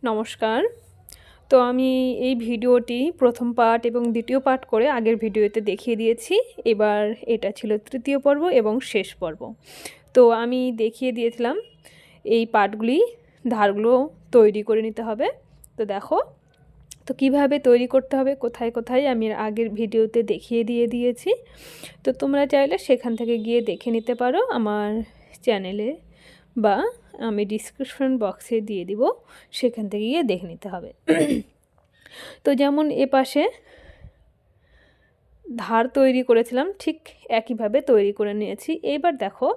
নমস্কার। তো আমি এই ভিডিওটি প্রথম পার্ট এবং দ্বিতীয় পার্ট করে আগের ভিডিওতে দেখিয়ে দিয়েছি। এবার এটা ছিল তৃতীয় পর্ব এবং শেষ পর্ব। তো আমি দেখিয়ে দিয়েছিলাম এই পার্টগুলি ধারগুলো তৈরি করে নিতে হবে। তো দেখো, তো কিভাবে তৈরি করতে হবে কোথায় কোথায় আমি আগের ভিডিওতে দেখিয়ে দিয়েছি। তো তোমরা চাইলে সেখান থেকে গিয়ে দেখে নিতে পারো আমার চ্যানেলে, বা আমি ডিসক্রিপশন বক্সে দিয়ে দিব, সেখান থেকে গিয়ে দেখে নিতে হবে। তো যেমন এপাশে ধার তৈরি করেছিলাম ঠিক একইভাবে তৈরি করে নিয়েছি। এবার দেখো,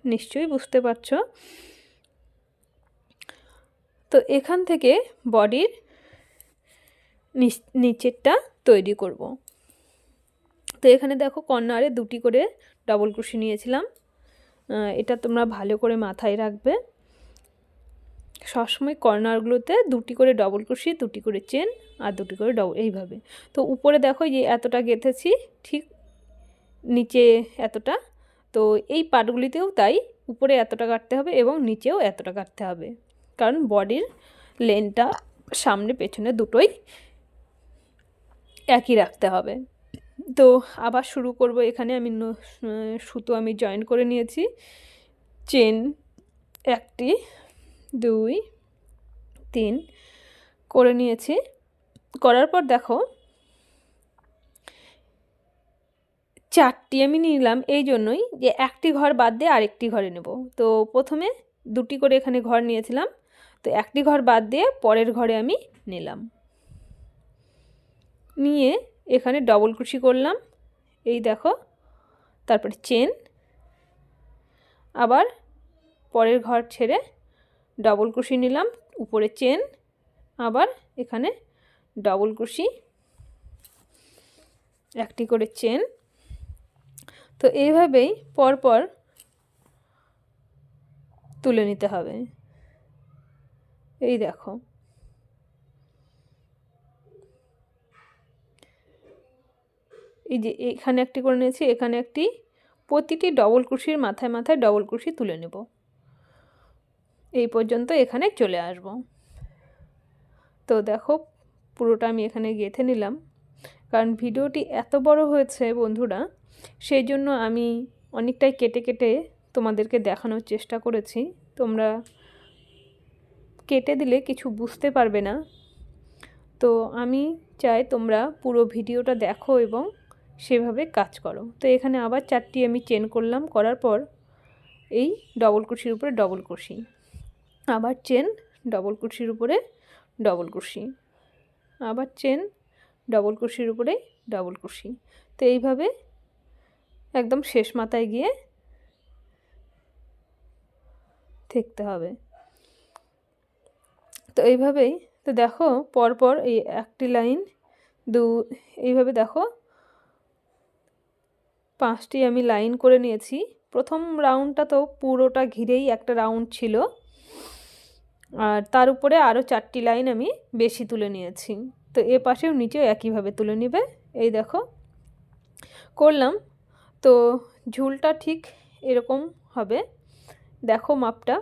নিশ্চয়ই বুঝতে পারছো। তো এখান থেকে বডির নিচেরটা তৈরি করব। তো এখানে দেখো কর্নারে দুটি করে ডবল ক্রোশি নিয়েছিলাম। এটা তোমরা ভালো করে মাথায় রাখবে, সবসময় কর্নারগুলোতে দুটি করে ডবল ক্রোশি, দুটি করে চেন আর দুটি করে ডবল, এইভাবে। তো উপরে দেখো যে এতটা গেঁথেছি, ঠিক নিচে এতটা। তো এই পাটগুলিতেও তাই, উপরে এতটা কাটতে হবে এবং নিচেও এতটা কাটতে হবে, কারণ বডির লেনটা সামনে পেছনে দুটোই একই রাখতে হবে। তো আবার শুরু করব। এখানে আমি সুতো আমি জয়েন করে নিয়েছি, চেন 1টি 2 3 করে নিয়েছি। করার পর দেখো 4টি আমি নিলাম এই জন্যই যে একটি ঘর বাদ দিয়ে আরেকটি ঘরে নেব। তো প্রথমে দুটি করে এখানে ঘর নিয়েছিলাম, তো একটি ঘর বাদ দিয়ে পরের ঘরে আমি নিলাম, নিয়ে এখানে ডবল ক্রোশি করলাম, এই দেখো। তারপরে চেন, আবার পরের ঘর ছেড়ে ডবল ক্রোশি নিলাম, উপরে চেন, আবার এখানে ডবল ক্রোশি, একটি করে চেন। তো এইভাবেই পরপর তুলে নিতে হবে। এই দেখো, এই যে এখানে একটি করে নিয়েছি, এখানে একটি, প্রতিটি ডবল ক্রোশির মাথায় মাথায় ডবল ক্রোশি তুলে নেব। এই পর্যন্ত এখানে চলে আসব। তো দেখো পুরোটা আমি এখানে গেঁথে নিলাম, কারণ ভিডিওটি এত বড় হয়েছে বন্ধুরা, সেই জন্য আমি অনেকটাই কেটে কেটে তোমাদেরকে দেখানোর চেষ্টা করেছি। তোমরা কেটে দিলে কিছু বুঝতে পারবে না। তো আমি চাই তোমরা পুরো ভিডিওটা দেখো এবং সেভাবে কাজ করো। তো এখানে আবার 4টি আমি চেন করলাম, করার পর এই ডবল ক্রোশির উপরে ডবল ক্রোশি, আবার চেন, ডবল ক্রোশির উপরে ডবল ক্রোশি, আবার চেন, ডবল ক্রোশির উপরে ডবল ক্রোশি। তো এইভাবে একদম শেষ মাথায় গিয়ে থাকতে হবে। তো এইভাবেই, তো দেখো পরপর এই একটি লাইন এইভাবে দেখো 5টি আমি লাইন করে নিয়েছি। প্রথম রাউন্ডটা তো পুরোটা ঘিরেই একটা রাউন্ড ছিল, আর তার উপরে আরও 4টি লাইন আমি বেশি তুলে নিয়েছি। তো এ পাশেও নিচেও একইভাবে তুলে নেবে। এই দেখো করলাম। তো ঝুলটা ঠিক এরকম হবে, দেখো মাপটা।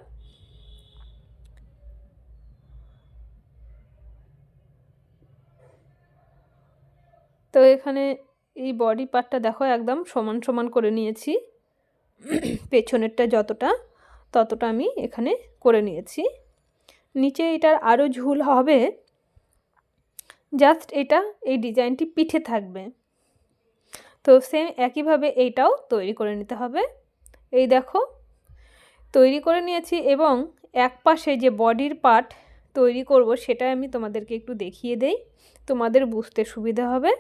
তো এখানে এই বডি পার্টটা দেখো একদম সমান সমান করে নিয়েছি, পেছনেরটা যতটা ততটা আমি এখানে করে নিয়েছি। নিচে এটার আরও ঝুল হবে, জাস্ট এটা এই ডিজাইনটি পিঠে থাকবে। তো সেম একইভাবে এইটাও তৈরি করে নিতে হবে। এই দেখো তৈরি করে নিয়েছি, এবং এক পাশে যে বডির পার্ট তৈরি করব সেটা আমি তোমাদেরকে একটু দেখিয়ে দেই, তোমাদের বুঝতে সুবিধা হবে।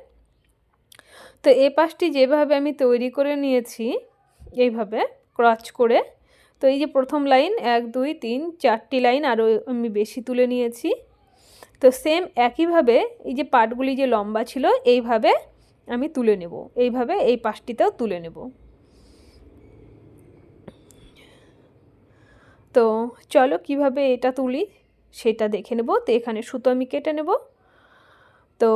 তো এই পাশটি যেভাবে আমি তৈরি করে নিয়েছি এইভাবে ক্রচ করে, তো এই যে প্রথম লাইন 1 2 3 4টি লাইন আরও আমি বেশি তুলে নিয়েছি। তো সেম একইভাবে এই যে পার্টগুলি যে লম্বা ছিল এইভাবে আমি তুলে নেব, এইভাবে এই পাশটিতেও তুলে নেব। তো চলো কিভাবে এটা তুলি সেটা দেখে নেব। তো এখানে সুতো আমি কেটে নেব। তো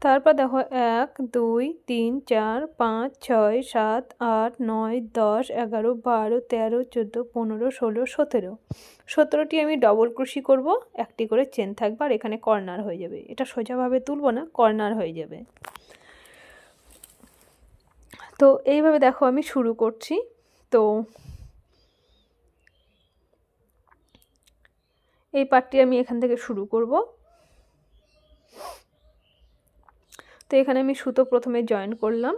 তারপর দেখো 1 2 3 4 5 6 7 8 9 10 11 12 13 14 15 16 17 17টি আমি ডবল ক্রোশি করব, একটি করে চেন থাকবে আর এখানে কর্নার হয়ে যাবে। এটা সোজাভাবে তুলবো না, কর্নার হয়ে যাবে। তো এইভাবে দেখো আমি শুরু করছি। তো এই পার্টটি আমি এখান থেকে শুরু করব। তো এখানে আমি সুতো প্রথমে জয়েন করলাম,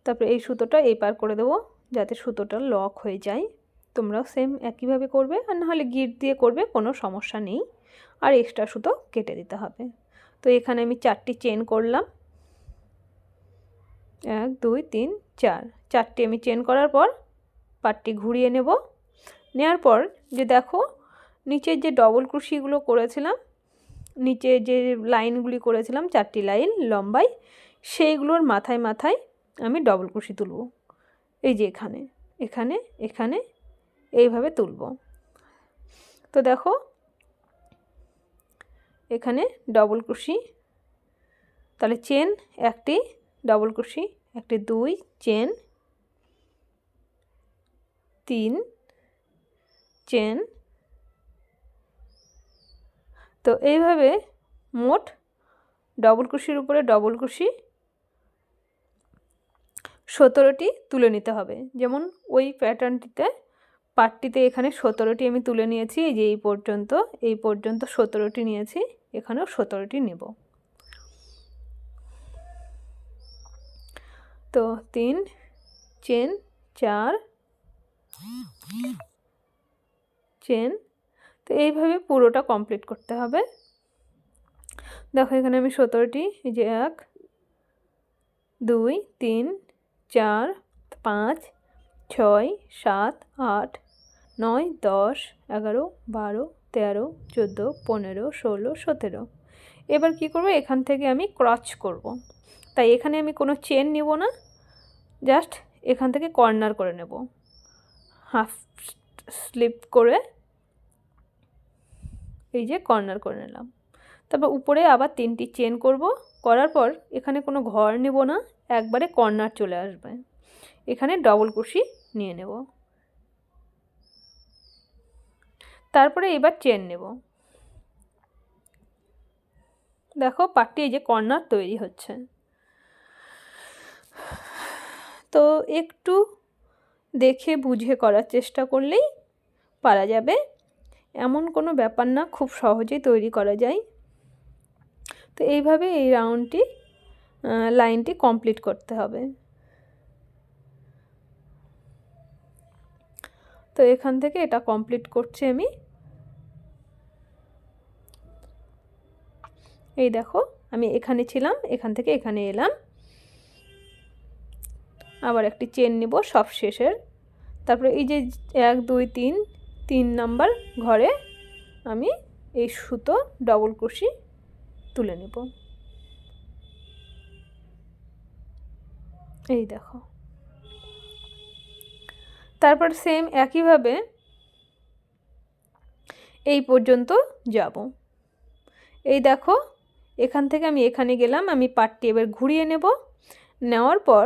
তারপরে এই সুতোটা এই পার করে দেবো যাতে সুতোটা লক হয়ে যায়। তোমরাও সেম একইভাবে করবে, আর নাহলে গিট দিয়ে করবে, কোনো সমস্যা নেই। আর এক্সট্রা সুতো কেটে দিতে হবে। তো এখানে আমি 4টি চেন করলাম, 1 2 3 4, 4টি আমি চেন করার পর পাটটি ঘুরিয়ে নেব। নেওয়ার পর যে দেখো নিচের যে ডবল ক্রোশিগুলো করেছিলাম, নিচে যে লাইনগুলি করেছিলাম 4টি লাইন লম্বাই, সেইগুলোর মাথায় মাথায় আমি ডবল ক্রোশি তুলব। এই যে এখানে এখানে এখানে এইভাবে তুলব। তো দেখো এখানে ডবল ক্রোশি, তাহলে চেন একটি, ডবল ক্রোশি একটি, 2 চেন, 3 চেন। তো এইভাবে মোট ডবল ক্রোশির উপরে ডবল ক্রোশি 17টি তুলে নিতে হবে। যেমন ওই প্যাটার্নটিতে পাটটিতে এখানে 17টি আমি তুলে নিয়েছি, এই যে এই পর্যন্ত 17টি নিয়েছি, এখানেও 17টি নেব। তো 3 চেন, 4 চেন। তো এইভাবে পুরোটা কমপ্লিট করতে হবে। দেখো এখানে আমি 17টি, এই যে 1 2 3 4 5 6 7 8 9 10 11 12 13 14 15 16 17। এবার কি করব, এখান থেকে আমি ক্রচ করব। তাই এখানে আমি কোনো চেন নেব না, জাস্ট এখান থেকে কর্নার করে নেব, হাফ স্লিপ করে এই যে কর্নার করে নিলাম। তারপর উপরে আবার 3টি চেন করব, করার পর এখানে কোনো ঘর নেব না, একবারে কর্নার চলে আসবে। এখানে ডবল ক্রোশি নিয়ে নেব, তারপরে এবার চেন নেব। দেখো পাটটি এই যে কর্নার তৈরি হচ্ছে। তো একটু দেখে বুঝে করার চেষ্টা করলেই পারা যাবে, এমন কোনো ব্যাপার না, খুব সহজেই তৈরি করা যায়। তো এইভাবে এই রাউন্ডটি লাইনটি কমপ্লিট করতে হবে। তো এখান থেকে এটা কমপ্লিট করছি আমি। এই দেখো আমি এখানে ছিলাম, এখান থেকে এখানে এলাম, আবার একটি চেন নেব সব শেষের। তারপরে এই যে 1 2 3 নাম্বার ঘরে আমি এই সুতো ডবল ক্রোশি তুলে নেব। এই দেখো, তারপর সেম একইভাবে এই পর্যন্ত যাব। এই দেখো এখান থেকে আমি এখানে গেলাম, আমি পাটটি এবার ঘুরিয়ে নেব। নেওয়ার পর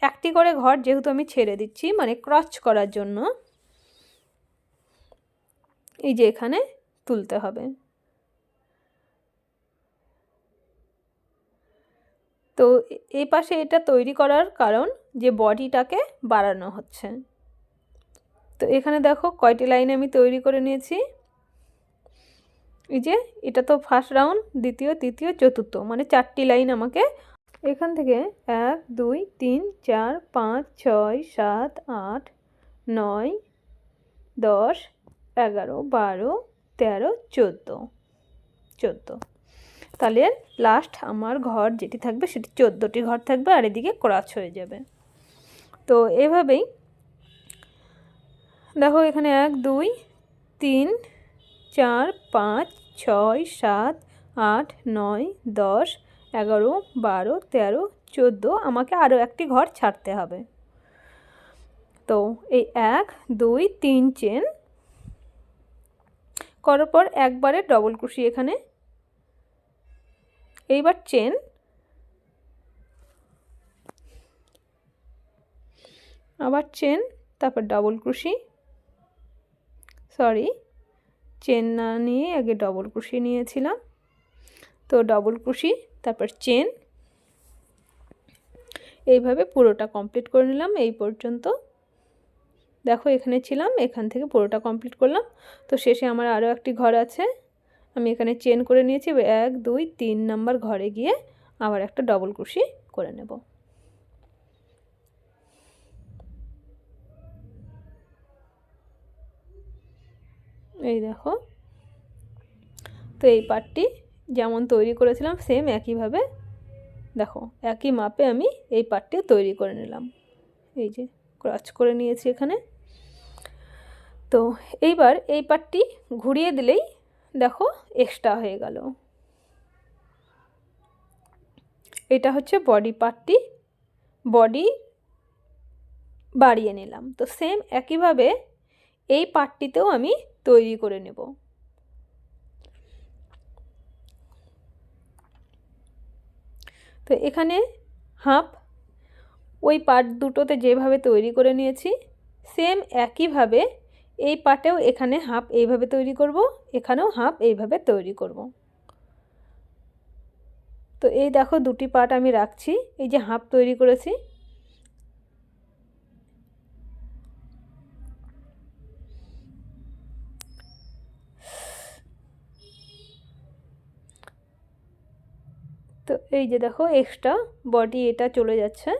একটি করে ঘর যেহেতু আমি ছেড়ে দিচ্ছি, মানে ক্রচ করার জন্য, এই যে এখানে তুলতে হবে। তো এই পাশে এটা তৈরি করার কারণ যে বডিটাকে বাড়ানো হচ্ছে। তো এখানে দেখো কয়টি লাইন আমি তৈরি করে নিয়েছি। এই যে এটা তো ফার্স্ট রাউন্ড, দ্বিতীয় তৃতীয় চতুর্থ, মানে 4টি লাইন আমাকে এখান থেকে 1 2 3 4 5 6 7 8 9 10 11 12 13 14, তাহলে লাস্ট আমার ঘর যেটি থাকবে সেটি 14টি ঘর থাকবে, আর এদিকে ক্রচ হয়ে যাবে। তো এভাবেই দেখো এখানে 1 2 3 4 5 6 7 8 9 10 11 12 13 14, আমাকে আরও একটি ঘর ছাড়তে হবে। তো এই 1 2 3 চেন করার পর একবারে ডবল ক্রোশি এখানে এইবার চেন, আবার চেন, তারপর ডবল ক্রোশি, সরি চেন না নিয়ে আগে ডবল ক্রোশি নিয়েছিলাম, তো ডবল ক্রোশি তারপর চেন, এইভাবে পুরোটা কমপ্লিট করে নিলাম এই পর্যন্ত। দেখো এখানে ছিলাম, এখান থেকে পুরোটা কমপ্লিট করলাম। তো শেষে আমার আরও একটি ঘর আছে, আমি এখানে চেন করে নিয়েছি, 1 2 3 নাম্বার ঘরে গিয়ে আবার একটা ডবল ক্রোশি করে নেব। এই দেখো, তো এই পার্টটি যেমন তৈরি করেছিলাম সেম একইভাবে দেখো একই মাপে আমি এই পার্টটিও তৈরি করে নিলাম। এই যে ক্রস করে নিয়েছি এখানে। তো এইবার এই পার্টটি ঘুরিয়ে দিলেই দেখো এক্সট্রা হয়ে গেল। এটা হচ্ছে বডি পার্টটি, বডি বাড়িয়ে নিলাম। তো সেম একইভাবে এই পার্টটিতেও আমি তৈরি করে নেব। তো এখানে হাফ ওই পার্ট দুটোতে যেভাবে তৈরি করে নিয়েছি সেম একইভাবে এই পার্টেও এখানে হাফ এইভাবে তৈরি করব, এখানেও হাফ এইভাবে তৈরি করব। তো এই দেখো দুটি পার্ট আমি রাখছি, এই যে হাফ তৈরি করেছি, তো এই যে দেখো এক্সট্রা বডি এটা চলে যাচ্ছে।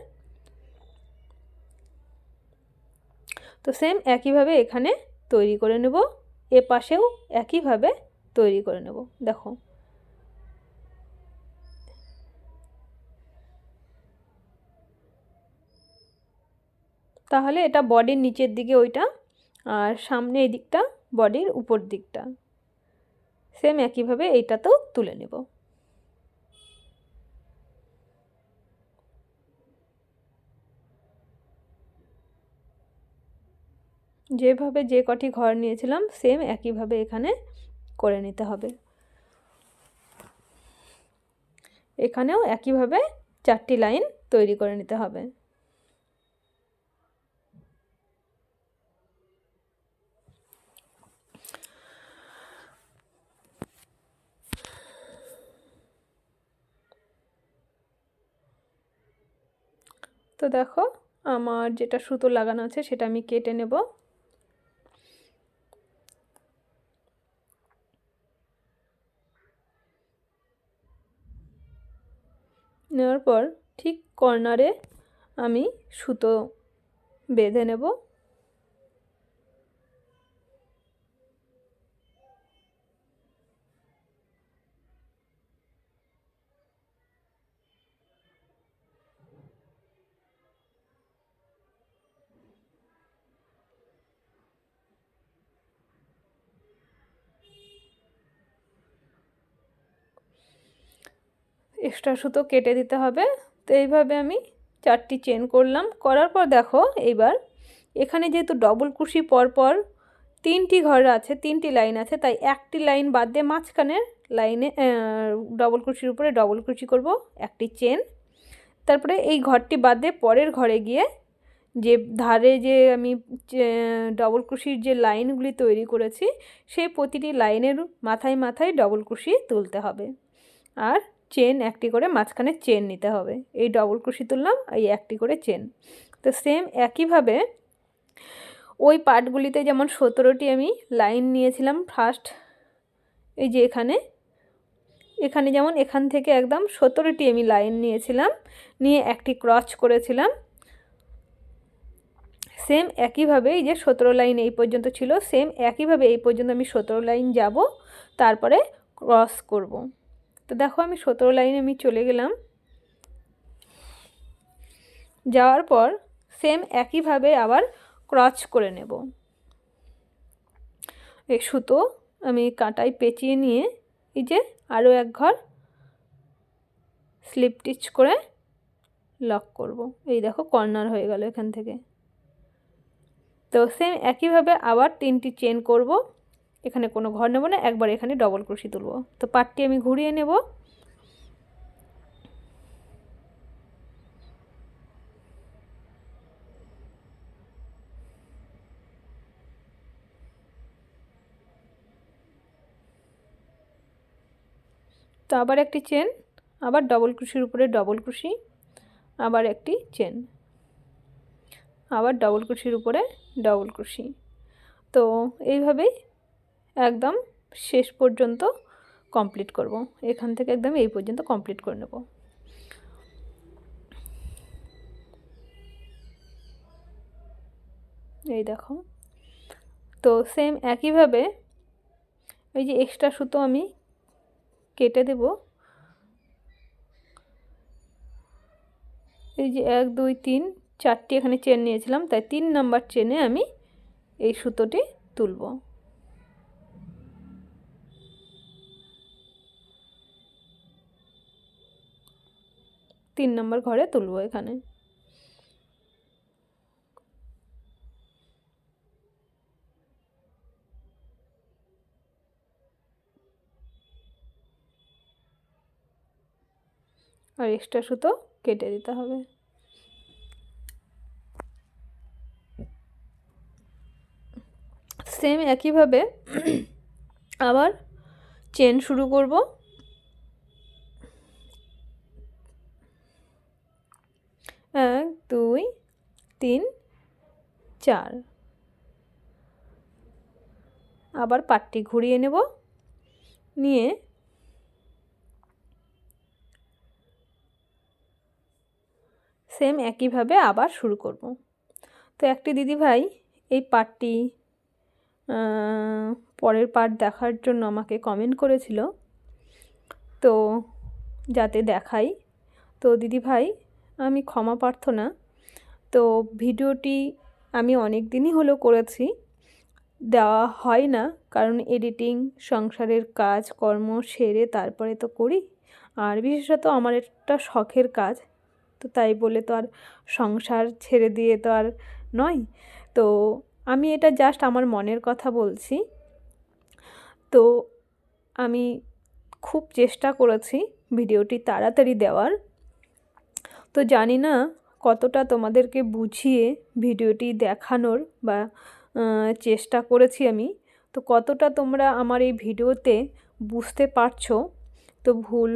তো সেম একইভাবে এখানে তৈরি করে নেব, এ পাশেও একইভাবে তৈরি করে নেব। দেখো তাহলে এটা বডির নিচের দিকে ওইটা, আর সামনে এই দিকটা বডির উপর দিকটা, সেম একইভাবে এইটাতেও তুলে নেব। যেভাবে যে কটি ঘর নিয়েছিলাম সেম একইভাবে এখানে করে নিতে হবে। এখানেও একইভাবে 4টি লাইন তৈরি করে নিতে হবে। তো দেখো আমার যেটা সুতো লাগানো আছে সেটা আমি কেটে নেব। নেওয়ার পর ঠিক কর্নারে আমি সুতো বেঁধে নেব। এক্সট্রা সুতো কেটে দিতে হবে। তো এইভাবে আমি 4টি চেন করলাম, করার পর দেখো এইবার এখানে যেহেতু ডবল কুশি পরপর 3টি ঘর আছে, 3টি লাইন আছে, তাই একটি লাইন বাদ দিয়ে মাঝখানের লাইনে ডবল কুশির উপরে ডবল কুশি করব, একটি চেন, তারপরে এই ঘরটি বাদ দিয়ে পরের ঘরে গিয়ে যে ধারে যে আমি ডবল কুশির যে লাইনগুলি তৈরি করেছি সেই প্রতিটি লাইনের মাথায় মাথায় ডবল কুশি তুলতে হবে, আর চেন একটি করে মাঝখানে চেন নিতে হবে। এই ডবল ক্রোশি তুললাম, এই একটি করে চেন। তো সেম একইভাবে ওই পার্টগুলিতে যেমন 17টি আমি লাইন নিয়েছিলাম ফার্স্ট, এই যে এখানে যেমন এখান থেকে একদম 17টি আমি লাইন নিয়েছিলাম, নিয়ে একটি ক্রস করেছিলাম। সেম একইভাবে এই যে 17 লাইন এই পর্যন্ত ছিল, সেম একইভাবে এই পর্যন্ত আমি 17 লাইন যাব, তারপরে ক্রস করব। তো দেখো আমি 17 লাইনে আমি চলে গেলাম, যাওয়ার পর সেম একইভাবে আবার ক্রস করে নেব। এই সুতো আমি কাঁটায় পেঁচিয়ে নিয়ে এই যে আরও এক ঘর স্লিপ স্টিচ করে লক করব। এই দেখো কর্নার হয়ে গেল এখান থেকে। তো সেম একইভাবে আবার 3টি চেন করব, এখানে কোনো ঘর নেব না, একবার এখানে ডবল ক্রোশি তুলব। তো পাটটি আমি ঘুরিয়ে নেব, তো আবার একটি চেন, আবার ডবল ক্রোশের উপরে ডবল ক্রোশি, আবার একটি চেন, আবার ডবল ক্রোশের উপরে ডবল ক্রোশি। তো এইভাবেই একদম শেষ পর্যন্ত কমপ্লিট করব। এখান থেকে একদম এই পর্যন্ত কমপ্লিট করে নেব। এই দেখো। তো সেম একইভাবে এই যে এক্সট্রা সুতো আমি কেটে দেব। এই যে 1 2 3 4টি এখানে চেন নিয়েছিলাম, তাই 3 নাম্বার চেনে আমি এই সুতোটি তুলব। 3 নাম্বার ঘরে তুলব এখানে। আর এক্সট্রা সুতো কেটে দিতে হবে। সেম একইভাবে আবার চেন শুরু করব। 1 2 3 4। আবার পাটটি ঘুরিয়ে নেব, নিয়ে সেম একইভাবে আবার শুরু করব। তো একটি দিদিভাই এই পাটটি পরের পার্ট দেখার জন্য আমাকে কমেন্ট করেছিল, তো যাতে দেখাই। তো দিদিভাই আমি ক্ষমা প্রার্থনা। তো ভিডিওটি আমি অনেক দিনই হলো করেছি, দেওয়া হয় না, কারণ এডিটিং, সংসারের কাজ কর্ম সেরে তারপরে তো করি। আর বিশেষত আমার একটা শখের কাজ, তো তাই বলে তো আর সংসার ছেড়ে দিয়ে তো আর নয়। তো আমি এটা জাস্ট আমার মনের কথা বলছি। তো আমি খুব চেষ্টা করেছি ভিডিওটি তাড়াতাড়ি দেওয়ার। তো জানি না কতটা তোমাদেরকে বুঝিয়ে ভিডিওটি দেখানোর বা চেষ্টা করেছি আমি, তো কতটা তোমরা আমার এই ভিডিওতে বুঝতে পারছো। তো ভুল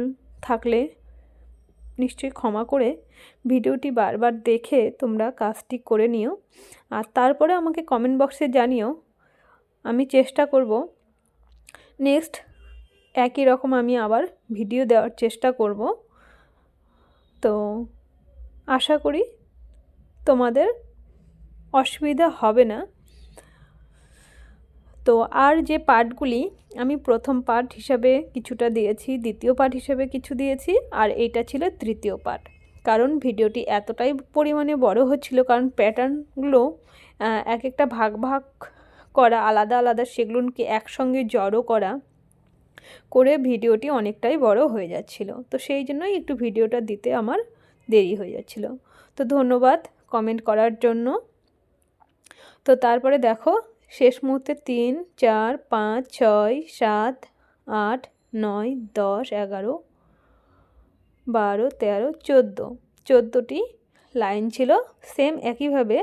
থাকলে নিশ্চয়ই ক্ষমা করে ভিডিওটি বারবার দেখে তোমরা কাজটি করে নিও। আর তারপরে আমাকে কমেন্ট বক্সে জানিও। আমি চেষ্টা করব নেক্সট একই রকম আমি আবার ভিডিও দেওয়ার চেষ্টা করব। তো আশা করি তোমাদের অসুবিধা হবে না। তো আর যে পার্টগুলি আমি প্রথম পার্ট হিসাবে কিছুটা দিয়েছি, দ্বিতীয় পার্ট হিসাবে কিছু দিয়েছি, আর এইটা ছিল তৃতীয় পার্ট। কারণ ভিডিওটি এতটাই পরিমাণে বড় হচ্ছিল, কারণ প্যাটার্নগুলো এক একটা ভাগ ভাগ করা আলাদা আলাদা, সেগুলোকে একসঙ্গে জড়ো করে ভিডিওটি অনেকটাই বড় হয়ে যাচ্ছিল। তো সেই জন্যই একটু ভিডিওটা দিতে আমার দেরি হয়ে যাচ্ছিল। তো ধন্যবাদ কমেন্ট করার জন্য। তো তারপরে দেখো শেষ মুহূর্তে 3 4 5 6 7 8 9 10 11 12 13 14 14টি লাইন ছিল। সেম একইভাবে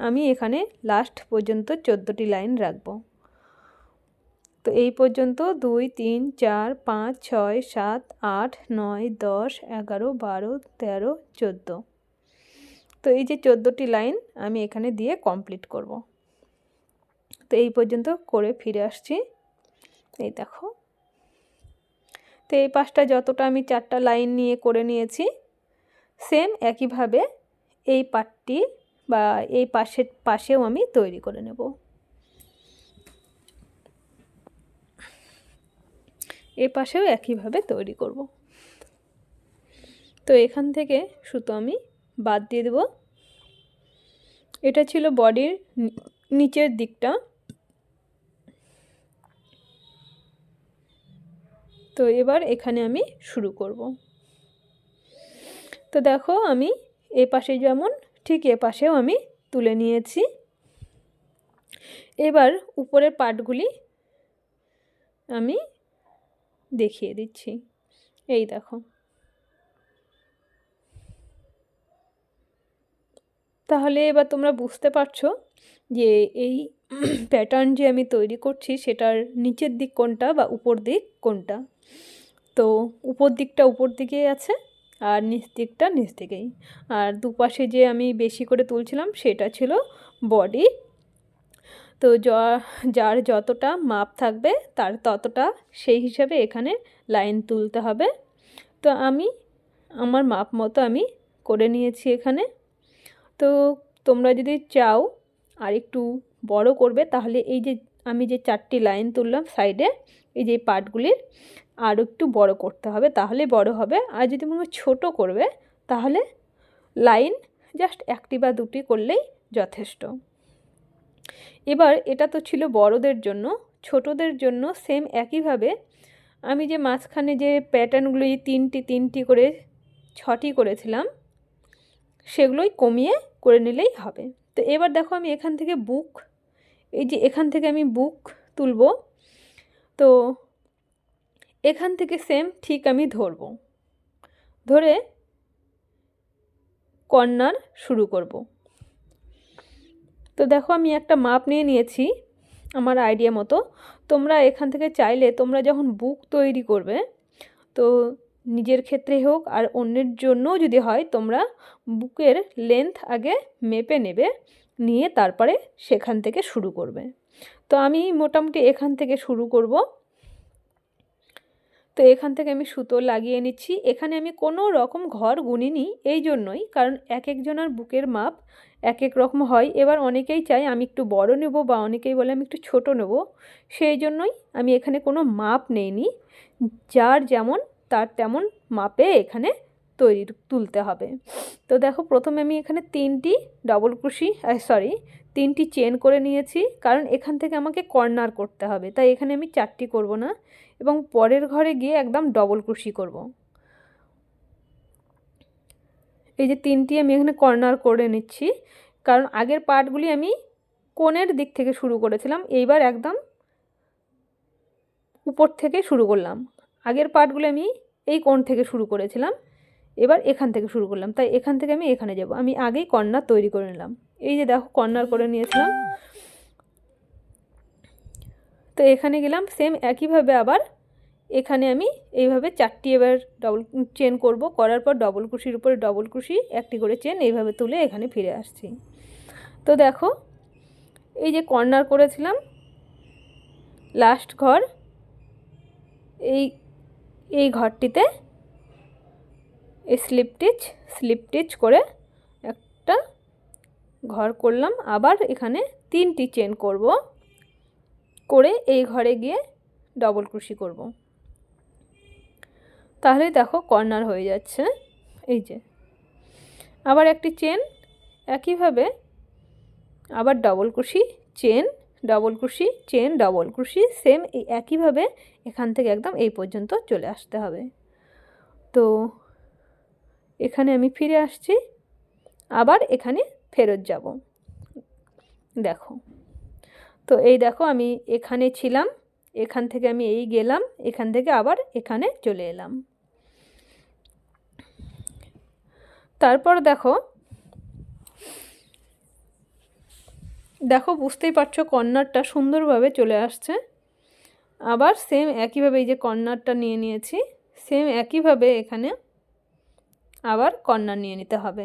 আমি এখানে লাস্ট পর্যন্ত 14টি লাইন রাখবো। তো এই পর্যন্ত 2 3 4 5 6 7 8 9 10 11 12 13 14। তো এই যে 14টি লাইন আমি এখানে দিয়ে কমপ্লিট করব। তো এই পর্যন্ত করে ফিরে আসছি। এই দেখো। তো এই পাশটা যতটা আমি 4টা লাইন নিয়ে করে নিয়েছি, সেম একইভাবে এই পার্টটি বা এই পাশেও আমি তৈরি করে নেব। এই পাশেও একইভাবে তৈরি করব। তো এখান থেকে সুতো আমি বাদ দিয়ে দেব। এটা ছিল বডির নিচের দিকটা। তো এবার এখানে আমি শুরু করব। তো দেখো আমি এ পাশে যেমন ঠিক এ পাশেও আমি তুলে নিয়েছি। এবার উপরের পার্টগুলি আমি দেখিয়ে দিচ্ছি। এই দেখো। তাহলে এবার তোমরা বুঝতে পারছো যে এই প্যাটার্ন যে আমি তৈরি করছি সেটার নিচের দিক কোনটা বা উপর দিক কোনটা। তো উপর দিকেই আছে আর নিচ দিকেই। আর দুপাশে যে আমি বেশি করে তুলছিলাম সেটা ছিল বডি। তো যার যতটা মাপ থাকবে তার ততটা সেই হিসাবে এখানে লাইন তুলতে হবে। তো আমি আমার মাপ মতো আমি করে নিয়েছি এখানে। তো তোমরা যদি চাও আর একটু বড় করবে তাহলে এই যে আমি যে 4টি লাইন তুললাম সাইডে, এই যে পার্টগুলির আরও একটু বড় করতে হবে, তাহলে বড় হবে। আর যদি মনে ছোট করবে তাহলে লাইন জাস্ট 1টি বা 2টি করলেই যথেষ্ট। এবার এটা তো ছিল বড়দের জন্য। ছোটদের জন্য সেম একইভাবে আমি যে মাঝখানে যে প্যাটার্নগুলি 3টি করে 6টি করেছিলাম সেগুলোই কমিয়ে করে নিলেই হবে। তো এবার দেখো আমি এখান থেকে বুক, এই যে এখান থেকে আমি বুক তুলব। তো এখান থেকে সেম ঠিক আমি ধরে কর্নার শুরু করব। তো দেখো আমি একটা মাপ নিয়ে নিয়েছি আমার আইডিয়া মতো। তোমরা এখান থেকে চাইলে তোমরা যখন বুক তৈরি করবে, তো নিজের ক্ষেত্রে হোক আর অন্যের জন্যও যদি হয়, তোমরা বুকের লেন্থ আগে মেপে নেবে, নিয়ে তারপরে সেখান থেকে শুরু করবে। তো আমি মোটামুটি এখান থেকে শুরু করব। তো এখান থেকে আমি সুতো লাগিয়ে নিচ্ছি। এখানে আমি কোনো রকম ঘর গুনিনি এই জন্যই, কারণ এক একজনের বুকের মাপ এক এক রকম হয়। এবার অনেকেই চায় আমি একটু বড় নেব, বা অনেকেই বলে আমি একটু ছোট নেব, সেই জন্যই আমি এখানে কোনো মাপ নেইনি। যার যেমন তার তেমন মাপে এখানে তুলতে হবে। তো দেখো প্রথমে আমি এখানে 3টি চেন করে নিয়েছি, কারণ এখান থেকে আমাকে কর্নার করতে হবে, তাই এখানে আমি 4টি করব না, এবং পরের ঘরে গিয়ে একদম ডবল ক্রোশি করব। এই যে 3টি আমি এখানে কর্নার করে নিচ্ছি, কারণ আগের পার্টগুলি আমি কোণের দিক থেকে শুরু করেছিলাম, এইবার একদম উপর থেকে শুরু করলাম। আগের পার্টগুলি আমি এই কোণ থেকে শুরু করেছিলাম, এবার এখান থেকে শুরু করলাম, তাই এখান থেকে আমি এখানে যাব। আমি আগেই কর্নার তৈরি করে নিলাম। এই যে দেখো কর্নার করে নিয়েছিলাম। তো এখানে গেলাম, সেম একইভাবে আবার এখানে আমি এইভাবে 4টি এবার ডবল চেন করব। করার পর ডবল ক্রোশির উপরে ডবল ক্রোশি, 1টি করে চেন এইভাবে তুলে এখানে ফিরে আসছি। তো দেখো এই যে কর্নার করেছিলাম লাস্ট ঘর, এই ঘরটিতে এই স্লিপ টিচ করে একটা ঘর করলাম। আবার এখানে 3টি চেন করব, করে এই ঘরে গিয়ে ডবল ক্রোশি করব। তাহলেই দেখো কর্নার হয়ে যাচ্ছে। এই যে আবার একটি চেন, একইভাবে আবার double crochet, chain, double crochet, chain, double crochet, same এই একইভাবে এখান থেকে একদম এই পর্যন্ত চলে আসতে হবে। তো এখানে আমি ফিরে আসছি, আবার এখানে ফেরত যাব। দেখো, তো এই দেখো আমি এখানে ছিলাম, এখান থেকে আমি এই গেলাম, এখান থেকে আবার এখানে চলে এলাম। তারপর দেখো বুঝতেই পারছো কর্নারটা সুন্দরভাবে চলে আসছে। আবার সেম একইভাবে এই যে কর্নারটা নিয়ে নিয়েছি, সেম একইভাবে এখানে আবার কর্নার নিয়ে নিতে হবে।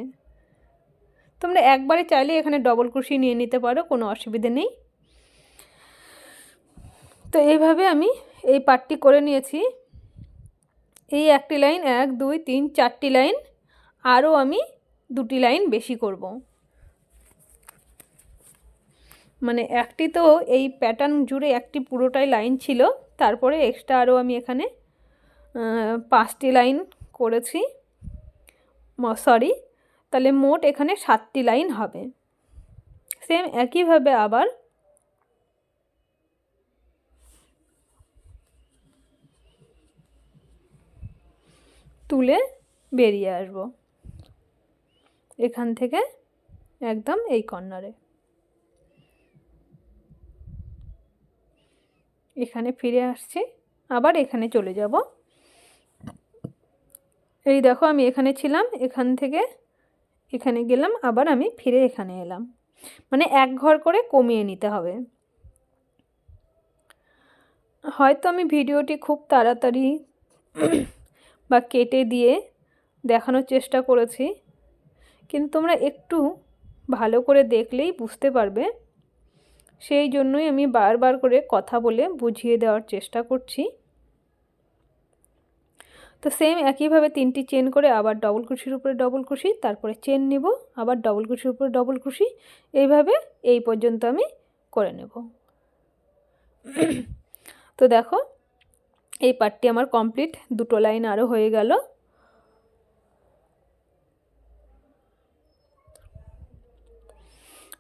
তোমরা একবারে চাইলে এখানে ডবল ক্রোশি নিয়ে নিতে পারো, কোনো অসুবিধে নেই। তো এইভাবে আমি এই পার্টটি করে নিয়েছি। এই 1টি লাইন, 1 2 3 4টি লাইন, আরও আমি 2টি লাইন বেশি করব। মানে একটি তো এই প্যাটার্ন জুড়ে একটি পুরোটাই লাইন ছিল, তারপরে এক্সট্রা আরও আমি এখানে 5টি লাইন করেছি, তাহলে মোট এখানে 7টি লাইন হবে। সেম একইভাবে আবার তুলে বেরিয়ে আসব এখান থেকে একদম এই কর্নারে। এখানে ফিরে আসছি, আবার এখানে চলে যাব। এই দেখো আমি এখানে ছিলাম, এখান থেকে এখানে গেলাম, আবার আমি ফিরে এখানে এলাম, মানে এক ঘর করে কমিয়ে নিতে হবে। হয়তো আমি ভিডিওটি খুব তাড়াতাড়ি বা কেটে দিয়ে দেখানোর চেষ্টা করেছি, কিন্তু তোমরা একটু ভালো করে দেখলেই বুঝতে পারবে। সেই জন্যই আমি বারবার করে কথা বলে বুঝিয়ে দেওয়ার চেষ্টা করছি। তো সেম একইভাবে 3টি চেন করে আবার ডবল ক্রোশের উপরে ডবল ক্রোশি, তারপরে চেন নেব, আবার ডবল ক্রোশের উপরে ডবল ক্রোশি, এইভাবে এই পর্যন্ত আমি করে নেব। তো দেখো এই পার্টটি আমার কমপ্লিট, দুটো লাইন আরও হয়ে গেল।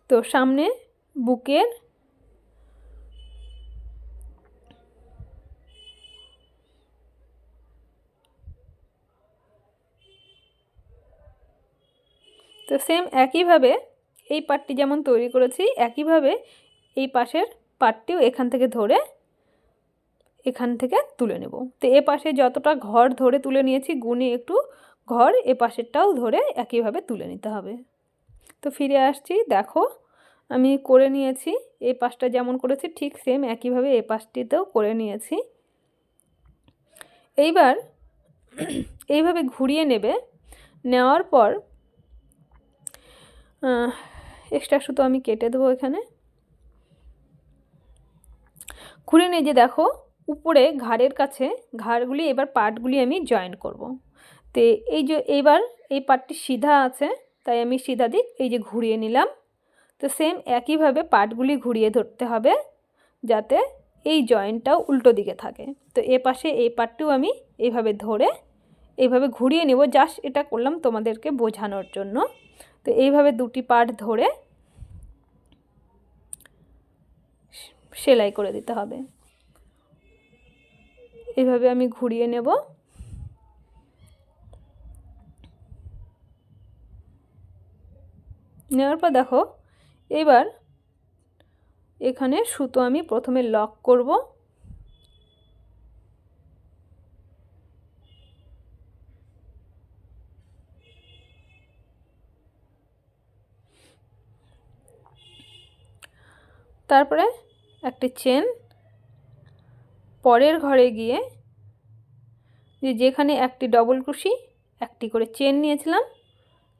তো সামনে বুকের তো সেম একইভাবে এই পার্টটি যেমন তৈরি করেছি, একইভাবে এই পাশের পার্টটিও এখান থেকে ধরে এখান থেকে তুলে নেব। তো এ পাশে যতটা ঘর ধরে তুলে নিয়েছি, গুনে একটু ঘর এ পাশেরটাও ধরে একইভাবে তুলে নিতে হবে। তো ফিরে আসছি, দেখো আমি করে নিয়েছি। এই পাশটা যেমন করেছি ঠিক সেম একইভাবে এই পাশটিতেও করে নিয়েছি। এইবার এইভাবে ঘুরিয়ে নেবে। নেওয়ার পর এক্সট্রা সুতো আমি কেটে দেবো এখানে। ঘুরে নিয়ে যে দেখো উপরে ঘাড়ের কাছে ঘাড়গুলি, এবার পার্টগুলি আমি জয়েন করব। তো এই যে এইবার এই পার্টটি সিধা আছে, তাই আমি সিধা দিক এই যে ঘুরিয়ে নিলাম। তো সেম একইভাবে পার্টগুলি ঘুরিয়ে ধরতে হবে যাতে এই জয়েন্টটাও উল্টো দিকে থাকে। তো এ পাশে এই পার্টটিও আমি এইভাবে ধরে এইভাবে ঘুরিয়ে নেব। জাস্ট এটা করলাম তোমাদেরকে বোঝানোর জন্য। তো এইভাবে দুটি পার্ট ধরে সেলাই করে দিতে হবে। এইভাবে আমি ঘুরিয়ে নেব। নেওয়ার পর দেখো এবার এখানে সুতো আমি প্রথমে লক করব। তারপরে একটি চেন, পরের ঘরে গিয়ে যেখানে একটি ডবল ক্রোশি একটি করে চেন নিয়েছিলাম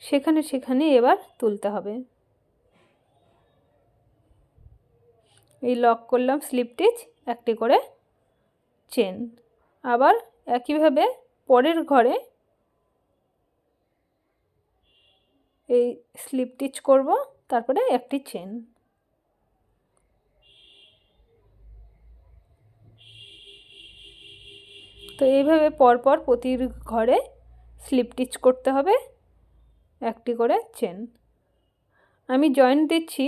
সেখানে এবার তুলতে হবে। এই লক করলাম স্লিপ স্টিচ, একটি করে চেন, আবার একইভাবে পরের ঘরে এই স্লিপ স্টিচ করব, তারপরে একটি চেন। তো এইভাবে পরপর প্রতি ঘরে স্লিপ স্টিচ করতে হবে, একটি করে চেন। আমি জয়েন্ট দিচ্ছি,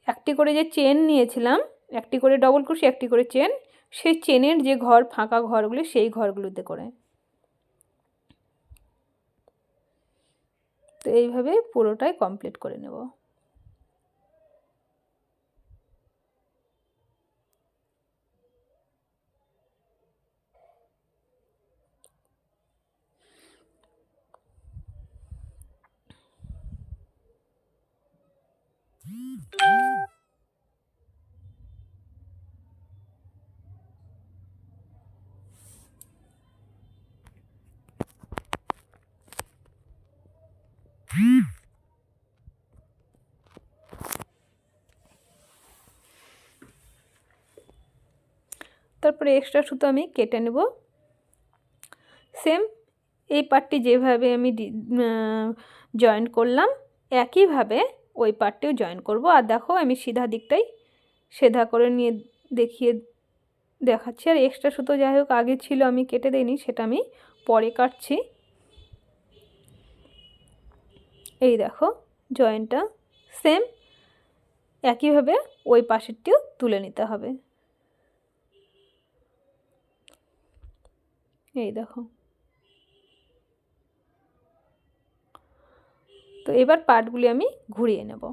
একটি করে যে চেন নিয়েছিলাম, একটি করে ডবল ক্রোশি একটি করে চেন, সেই চেনের যে ঘর ফাঁকা ঘরগুলি সেই ঘরগুলোতে করে। তো এইভাবে পুরোটাই কমপ্লিট করে নেব। তারপরে এক্সট্রা সুতো আমি কেটে নেব। সেম এই পার্টটি যেভাবে আমি জয়েন করলাম একইভাবে ওই পার্টটিও জয়েন করব। আর দেখো আমি সিধা দিকটাই সেধা করে নিয়ে দেখাচ্ছি। আর এক্সট্রা সুতো যাই হোক আগে ছিল, আমি কেটে দিইনি, সেটা আমি পরে কাটছি। এই দেখো জয়েন্টটা সেম একইভাবে ওই পাশেরটিও তুলে নিতে হবে। এই দেখো। তো এবার পার্টগুলি আমি ঘুরিয়ে নেব।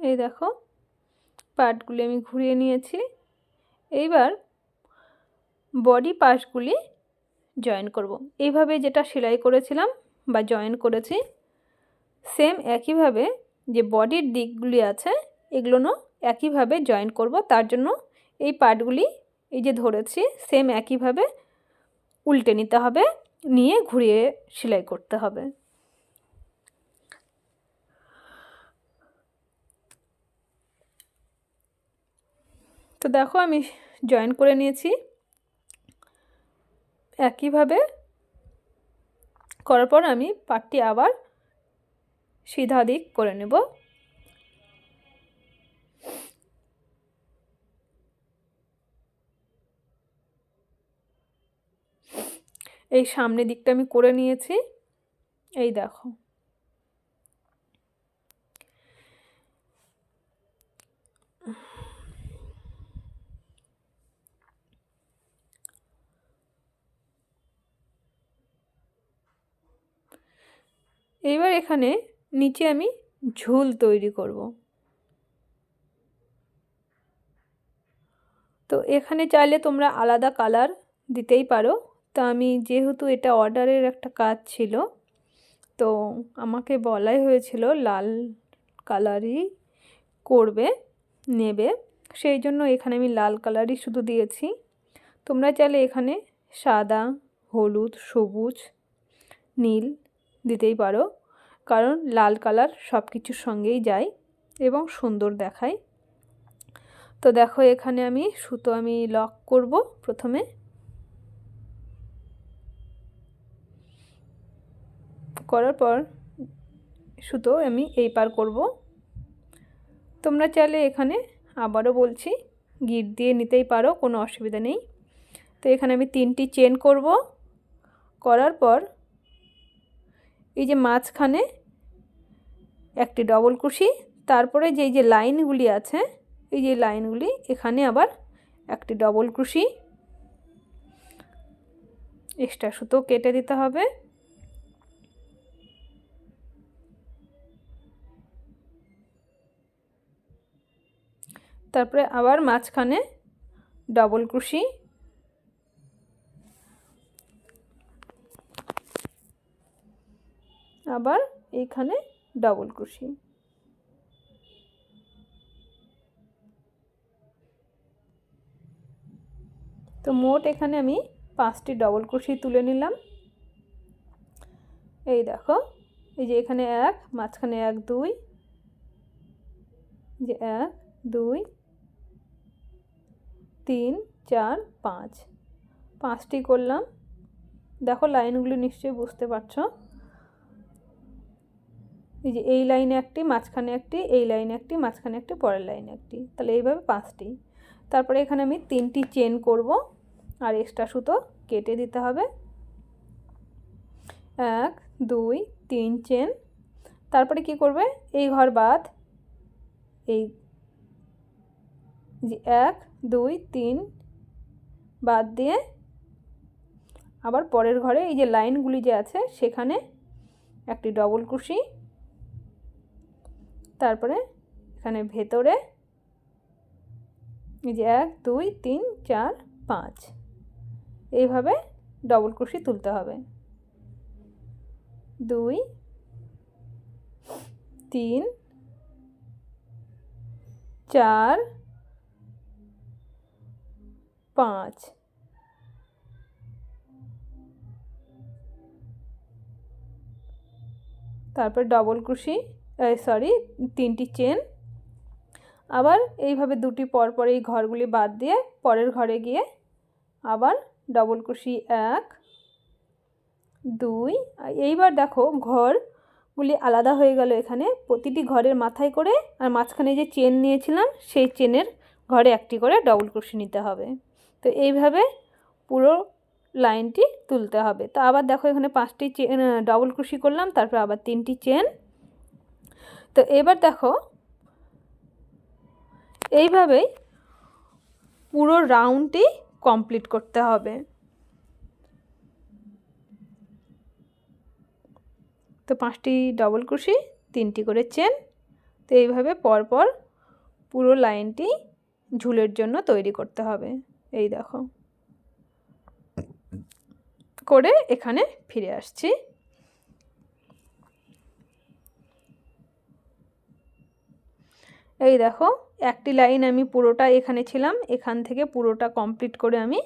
এই দেখো পার্টগুলি আমি ঘুরিয়ে নিয়েছি। এইবার বডি পাশগুলি জয়েন করব। এইভাবে যেটা সেলাই করেছিলাম বা জয়েন করেছি সেম একইভাবে যে বডির দিকগুলি আছে এগুলোও একইভাবে জয়েন করব। তার জন্য এই পার্টগুলি এই যে ধরেছি সেম একইভাবে উল্টে নিতে হবে, নিয়ে ঘুরিয়ে সেলাই করতে হবে। তো দেখো আমি জয়েন করে নিয়েছি। একইভাবে করার পর আমি পাটটি আবার সিধা দিক করে নেব। এই সামনের দিকটা আমি করে নিয়েছি, এই দেখো। এইবার এখানে নিচে আমি ঝুল তৈরি করব। তো এখানে চাইলে তোমরা আলাদা কালার দিতেই পারো। তো আমি যেহেতু এটা অর্ডারের একটা কাজ ছিল, তো আমাকে বলাই হয়েছিল লাল কালারই করবে নেবে, সেই জন্য এখানে আমি লাল কালারই শুধু দিয়েছি। তোমরা চাইলে এখানে সাদা, হলুদ, সবুজ, নীল দিতেই পারো, কারণ লাল কালার সব কিছুর সঙ্গেই যায় এবং সুন্দর দেখায়। তো দেখো এখানে আমি সুতো লক করব। প্রথমে করার পর সুতো আমি এই পার করব। তোমরা চাইলে এখানে আবারও বলছি গিট দিয়ে নিতেই পারো, কোনো অসুবিধা নেই। তো এখানে আমি 3টি চেন করব। করার পর এই যে মাঝখানে একটি ডবল ক্রোশি, তারপরে যে যে লাইনগুলি আছে এই যে লাইনগুলি এখানে আবার একটি ডবল ক্রোশি, এক্সট্রা সুতো কেটে দিতে হবে। তারপরে আবার মাঝখানে ডবল ক্রোশি, আবার এইখানে ডবল ক্রোশি। তো মোট এখানে আমি 5টি ডবল ক্রোশি তুলে নিলাম। এই দেখো এই যে এখানে 1, মাঝখানে 1 2, যে 1 2 3 4 5, 5টি করলাম। দেখো লাইনগুলো নিশ্চয়ই বুঝতে পারছো। এই যে এই লাইনে একটি, মাঝখানে একটি, এই লাইনে একটি, মাঝখানে একটি, পরের লাইনে একটি, তাহলে এইভাবে 5টি। তারপরে এখানে আমি 3টি চেন করব আর এক্সট্রা সুতো কেটে দিতে হবে। 1 2 3 চেন। তারপরে কি করবে, এই ঘর বাদ এই যে 1 2 3 বাদ দিয়ে আবার পরের ঘরে এই যে লাইনগুলি যে আছে সেখানে একটি ডবল ক্রোশি, তারপরে এখানে ভেতরে এই যে 1 2 3 4 5 এইভাবে ডবল ক্রোশি তুলতে হবে। 2 3 4 5, তারপর ডবল ক্রোশি, সরি 3টি চেন। আবার এইভাবে 2টি পর পর এই ঘরগুলি বাদ দিয়ে পরের ঘরে গিয়ে আবার ডবল ক্রোশি 1 2। এইবার দেখো ঘরগুলি আলাদা হয়ে গেল। এখানে প্রতিটি ঘরের মাথায় করে আর মাঝখানে যে চেন নিয়েছিলাম সেই চেনের ঘরে একটি করে ডবল ক্রোশি নিতে হবে। তো এইভাবে পুরো লাইনটি তুলতে হবে। তো আবার দেখো এখানে 5টি চেন ডবল ক্রোশি করলাম, তারপর আবার 3টি চেন। তো এবার দেখো এইভাবেই পুরো রাউন্ডটি কমপ্লিট করতে হবে। তো 5টি ডবল ক্রোশি, 3টি করে চেন। তো এইভাবে পরপর পুরো লাইনটি ঝুলের জন্য তৈরি করতে হবে। এই দেখো করে এখানে ফিরে আসছি। এই দেখো একটি লাইন আমি পুরোটা এখানে ছিলাম, এখান থেকে পুরোটা কমপ্লিট করে আমি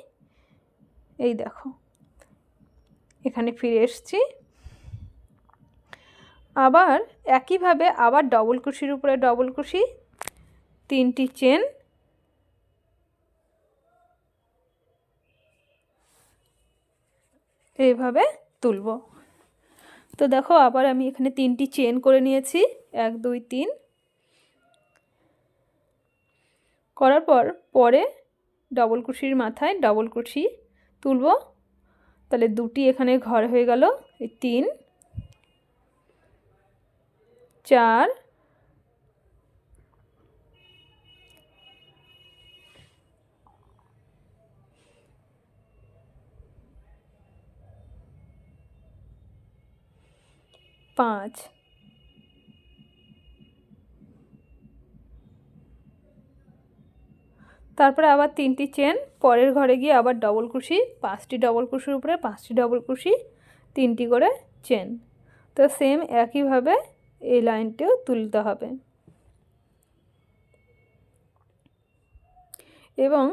এই দেখো এখানে ফিরে এসেছি। আবার একইভাবে আবার ডবল কুশির উপরে ডবল কুশি, 3টি চেন, এইভাবে তুলব। তো দেখো আবার আমি এখানে 3টি চেন করে নিয়েছি, 1 2 3 করার পর পরে ডবল কুশির মাথায় ডবল কুশি তুলব। তাহলে 2টি এখানে ঘর হয়ে গেল, এই 3 4 5। তারপরে আবার 3টি চেন, পরের ঘরে গিয়ে আবার ডবল কুশি, 5টি ডবল কুশির উপরে 5টি ডবল কুশি, 3টি করে চেন। তো সেম একইভাবে এই লাইনটিও তুলতে হবে। এবং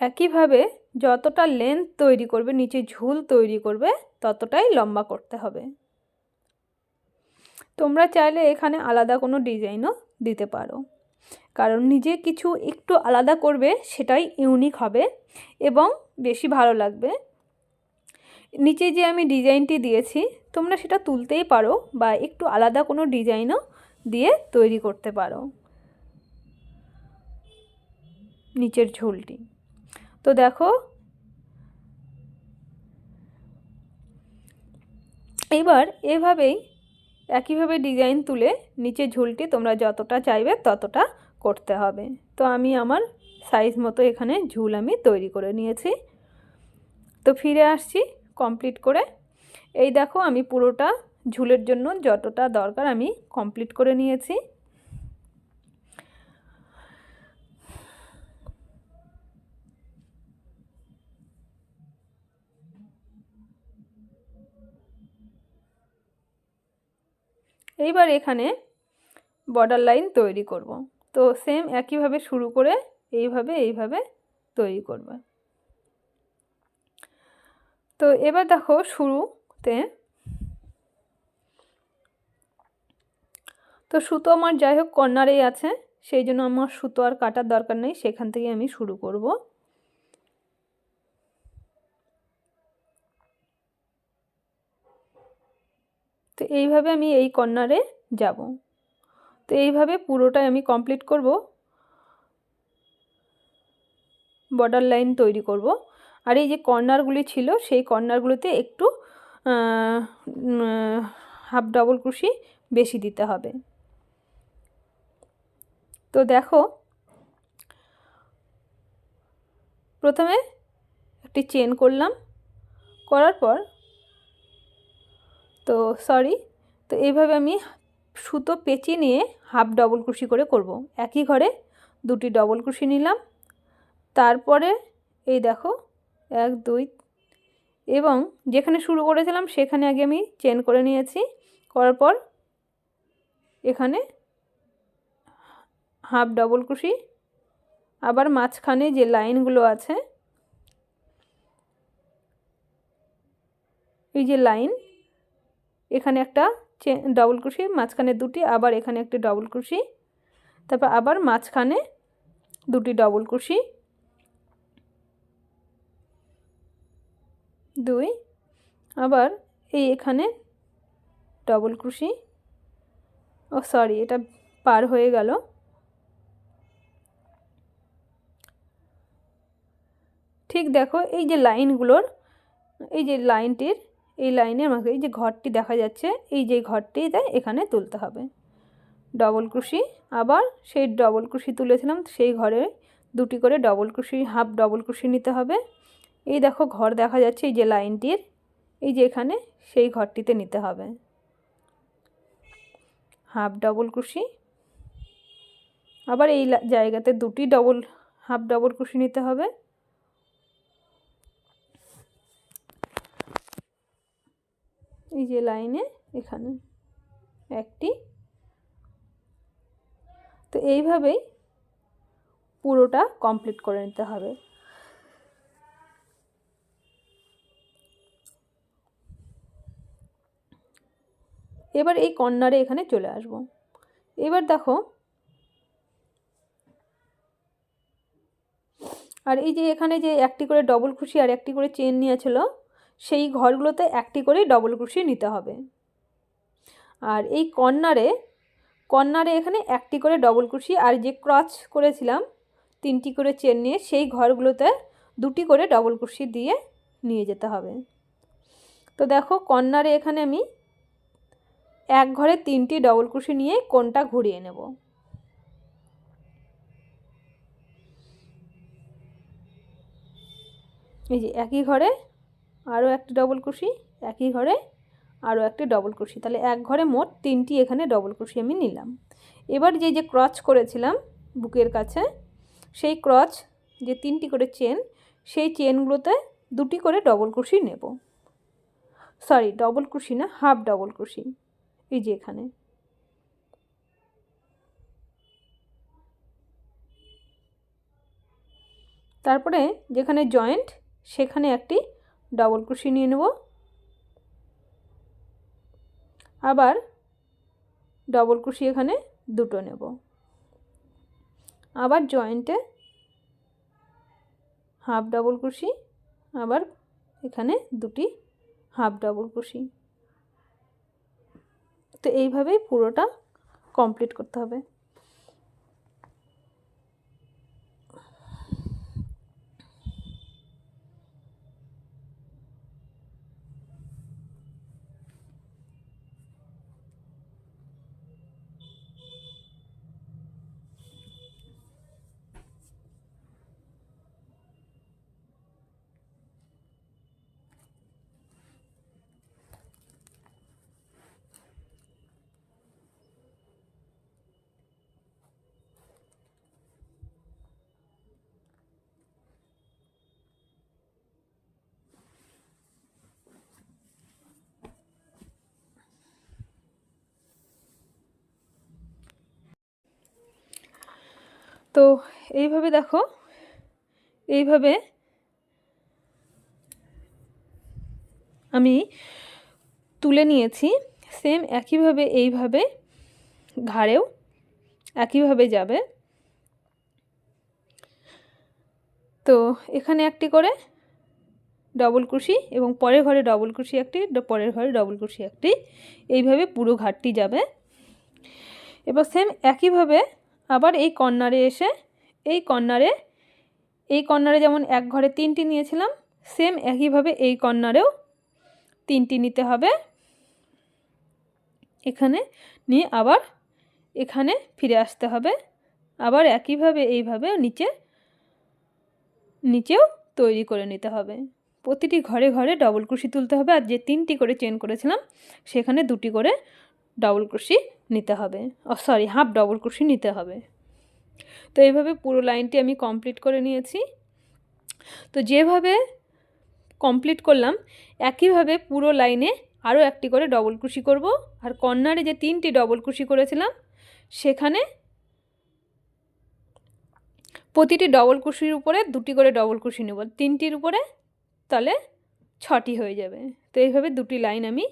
একইভাবে যতটা লেন্থ তৈরি করবে, নিচে ঝুল তৈরি করবে, ততটাই লম্বা করতে হবে। তোমরা চাইলে এখানে আলাদা কোনো ডিজাইনও দিতে পারো, কারণ নিজে কিছু একটু আলাদা করবে, সেটাই ইউনিক হবে এবং বেশি ভালো লাগবে। নিচে যে আমি ডিজাইনটি দিয়েছি তোমরা সেটা তুলতেই পারো বা একটু আলাদা কোনো ডিজাইনও দিয়ে তৈরি করতে পারো নিচের ঝুলটি। তো দেখো এবার এভাবেই একইভাবে ডিজাইন তুলে নিচের ঝুলটি তোমরা যতটা চাইবে ততটা করতে হবে। তো আমি আমার সাইজ মতো এখানে ঝুল আমি তৈরি করে নিয়েছি। তো ফিরে আসছি কমপ্লিট করে। এই দেখো আমি পুরোটা ঝুলের জন্য যতটা দরকার আমি কমপ্লিট করে নিয়েছি। এইবার এখানে বর্ডার লাইন তৈরি করব। তো সেম একইভাবে শুরু করে এইভাবে তৈরি করবে। তো এবার দেখো শুরুতে তো সুতো আমার যাই হোক কর্নারেই আছে, সেই জন্য আমার সুতো আর কাটার দরকার নেই, সেখান থেকে আমি শুরু করব। তো এইভাবে আমি এই কর্নারে যাব। তো এইভাবে পুরোটাই আমি কমপ্লিট করব, বর্ডার লাইন তৈরি করব। আর এই যে কর্নারগুলি ছিল সেই কর্নারগুলোতে একটু হাফ ডবল কুশি বেশি দিতে হবে। তো দেখো প্রথমে একটি চেন করলাম, করার পর তো তো এইভাবে আমি সুতো পেঁচিয়ে নিয়ে হাফ ডবল কুশি করে করব। একই ঘরে 2টি ডবল কুশি নিলাম, তারপরে এই দেখো 1 2 এবং যেখানে শুরু করেছিলাম সেখানে আগে আমি চেন করে নিয়েছি, করার পর এখানে হাফ ডবল কুশি, আবার মাঝখানে যে লাইনগুলো আছে এই যে লাইন, এখানে একটা ডবল কুশি, মাঝখানে 2টি, আবার এখানে একটি ডবল কুশি, তারপর আবার মাঝখানে 2টি ডবল কুশি, 2, আবার এই এখানে ডবল কুশি, এটা পার হয়ে গেল। ঠিক দেখো এই যে লাইনগুলোর, এই যে লাইনটির এই লাইনের মাঝে এই যে ঘরটি দেখা যাচ্ছে, এই যে ঘরটিতে এখানে তুলতে হবে ডবল কুশি। আবার সেই ডবল কুশি তুলেছিলাম সেই ঘরে 2টি করে ডবল কুশি, হাফ ডবল কুশি নিতে হবে। এই দেখো ঘর দেখা যাচ্ছে এই যে লাইনটির, এই যে এখানে সেই ঘরটিতে নিতে হবে হাফ ডবল কুশি, আবার এই জায়গাতে 2টি হাফ ডবল কুশি নিতে হবে। এই যে লাইনে এখানে একটি। তো এইভাবেই পুরোটা কমপ্লিট করে নিতে হবে। এবার এই কর্নারে এখানে চলে আসব। এবার দেখো, আর এই যে এখানে যে একটি করে ডবল ক্রোশি আর একটি করে চেন নিয়েছিল, সেই ঘরগুলোতে একটি করে ডবল ক্রোশি নিতে হবে। আর এই কর্নারে এখানে একটি করে ডবল ক্রোশি, আর যে ক্রচ করেছিলাম 3টি করে চেন নিয়ে, সেই ঘরগুলোতে 2টি করে ডবল ক্রোশি দিয়ে নিয়ে যেতে হবে। তো দেখো, কর্নারে এখানে আমি এক ঘরে 3টি ডবল ক্রোশি নিয়ে কোণটা ঘুরিয়ে নেব। এই যে একই ঘরে আরও একটি ডবল ক্রোশি, একই ঘরে আরও একটি ডবল ক্রোশি, তাহলে এক ঘরে মোট 3টি এখানে ডবল ক্রোশি আমি নিলাম। এবার যে ক্রচ করেছিলাম বুকের কাছে, সেই ক্রচ যে 3টি করে চেন, সেই চেনগুলোতে 2টি করে ডবল ক্রোশি নেব। সরি, ডবল ক্রোশি না, হাফ ডবল ক্রোশি। এই যে এখানে তারপরে যেখানে জয়েন্ট সেখানে একটি ডবল ক্রোশি নিয়ে নেব, আবার ডবল ক্রোশি এখানে 2টো নেব, আবার জয়েন্টে হাফ ডবল ক্রোশি, আবার এখানে 2টি হাফ ডবল ক্রোশি। তো এইভাবেই পুরোটা কমপ্লিট করতে হবে। তো এইভাবে দেখো, এইভাবে আমি তুলে নিয়েছি। সেম একইভাবে এইভাবে ঘাড়েও একইভাবে যাবে। তো এখানে একটি করে ডবল ক্রোশি এবং পরের ঘরে ডবল ক্রোশি একটি, পরের ঘরে ডবল ক্রোশি একটি, এইভাবে পুরো ঘাটটি যাবে। এবার সেম একইভাবে আবার এই কর্নারে এসে এই কর্নারে যেমন এক ঘরে 3টি নিয়েছিলাম, সেম একইভাবে এই কর্নারেও 3টি নিতে হবে। এখানে নিয়ে আবার এখানে ফিরে আসতে হবে, আবার একইভাবে এইভাবে নিচেও তৈরি করে নিতে হবে। প্রতিটি ঘরে ঘরে ডবল ক্রোশি তুলতে হবে, আর যে 3টি করে চেন করেছিলাম সেখানে 2টি করে ডবল ক্রোশি নিতে হবে, সরি, হাফ ডবল ক্রোশি নিতে হবে। তো এইভাবে পুরো লাইনটি আমি কমপ্লিট করে নিয়েছি। তো যেভাবে কমপ্লিট করলাম একইভাবে পুরো লাইনে আরও একটি করে ডবল ক্রোশি করব, আর কর্নারে যে 3টি ডবল ক্রোশি করেছিলাম সেখানে প্রতিটি ডবল ক্রোশির উপরে 2টি করে ডবল ক্রোশি নেব, 3টির উপরে তাহলে 6টি হয়ে যাবে। তো এইভাবে 2টি লাইন আমি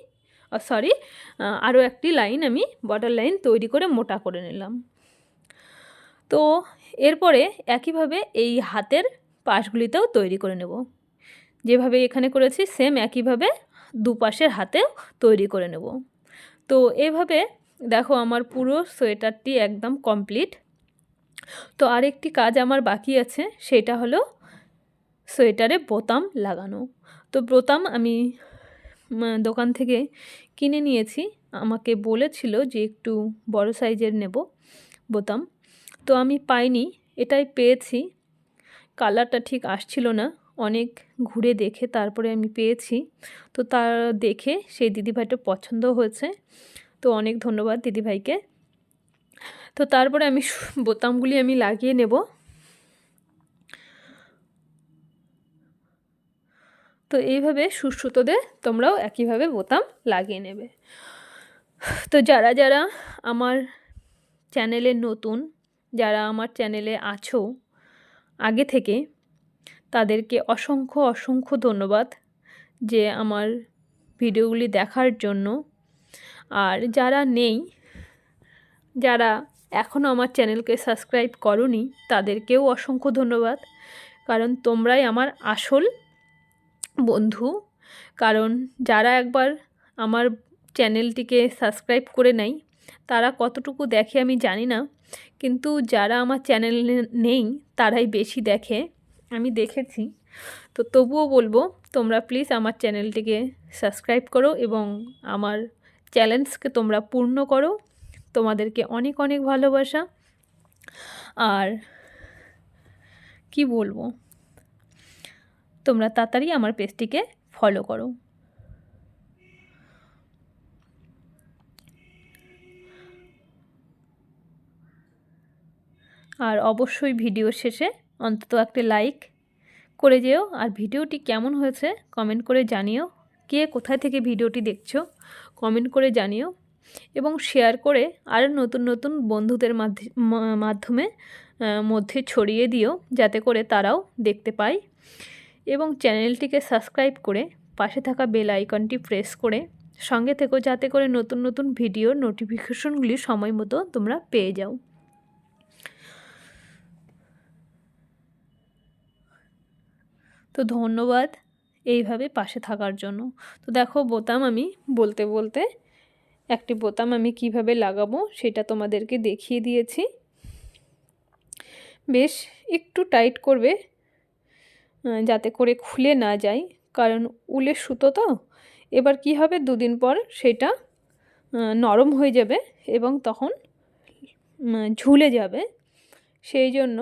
আরও একটি লাইন আমি বর্ডার লাইন তৈরি করে মোটা করে নিলাম। তো এরপরে একইভাবে এই হাতের পাশগুলিতেও তৈরি করে নেব, যেভাবে এখানে করেছি সেম একইভাবে দুপাশের হাতেও তৈরি করে নেব। তো এভাবে দেখো আমার পুরো সোয়েটারটি একদম কমপ্লিট। তো আরেকটি কাজ আমার বাকি আছে, সেটা হলো সোয়েটারে বোতাম লাগানো। তো বোতাম আমি দোকান থেকে কিনে নিয়েছি, আমাকে বলেছিল যে একটু বড় সাইজের নেব বোতাম, তো আমি পাইনি, এটাই পেয়েছি। কালারটা ঠিক আসছিল না, অনেক ঘুরে দেখে তারপরে আমি পেয়েছি। তো তার দেখে সেই দিদিভাইটা পছন্দ হয়েছে, তো অনেক ধন্যবাদ দিদিভাইকে। তো তারপরে আমি বোতামগুলি আমি লাগিয়ে নেব। তো তো এইভাবে সুতোতে তোমরাও একইভাবে বোতাম লাগিয়ে নেবে। তো যারা যারা আমার চ্যানেলে নতুন, যারা আমার চ্যানেলে আছো আগে থেকে, তাদেরকে অসংখ্য অসংখ্য ধন্যবাদ যে আমার ভিডিওগুলি দেখার জন্য। আর যারা নেই, যারা এখনও আমার চ্যানেলকে সাবস্ক্রাইব করোনি, তাদেরকেও অসংখ্য ধন্যবাদ, কারণ তোমরাই আমার আসল বন্ধু। কারণ যারা একবার আমার চ্যানেলটিকে সাবস্ক্রাইব করে নেয়, তারা কতটুকু দেখে আমি জানি না, কিন্তু যারা আমার চ্যানেলে নেই তারাই বেশি দেখে, আমি দেখেছি। তো তবুও বলবো, তোমরা প্লিজ আমার চ্যানেলটিকে সাবস্ক্রাইব করো এবং আমার চ্যালেঞ্জকে তোমরা পূর্ণ করো। তোমাদেরকে অনেক অনেক ভালোবাসা। আর কি বলবো, তোমরা তাড়াতাড়ি আমার পেজটিকে ফলো করো। আর অবশ্যই ভিডিও শেষে অন্তত একটা লাইক করে যেও। আর ভিডিওটি কেমন হয়েছে কমেন্ট করে জানিও। কে কোথায় থেকে ভিডিওটি দেখছো কমেন্ট করে জানিও, এবং শেয়ার করে আরও নতুন নতুন বন্ধুদের মধ্যে ছড়িয়ে দিও, যাতে করে তারাও দেখতে পায়। এবং চ্যানেলটিকে সাবস্ক্রাইব করে পাশে থাকা বেল আইকনটি প্রেস করে সঙ্গে থেকো, যাতে করে নতুন নতুন ভিডিওর নোটিফিকেশনগুলি সময় মতো তোমরা পেয়ে যাও। তো ধন্যবাদ এইভাবে পাশে থাকার জন্য। তো দেখো, বোতাম আমি বলতে বলতে একটি বোতাম আমি কিভাবে লাগাবো সেটা তোমাদেরকে দেখিয়ে দিয়েছি। বেশ একটু টাইট করবে, যাতে করে খুলে না যায়, কারণ উলের সুতো তো। এবার কি হবে, দুদিন পর সেটা নরম হয়ে যাবে এবং তখন ঝুলে যাবে, সেই জন্য।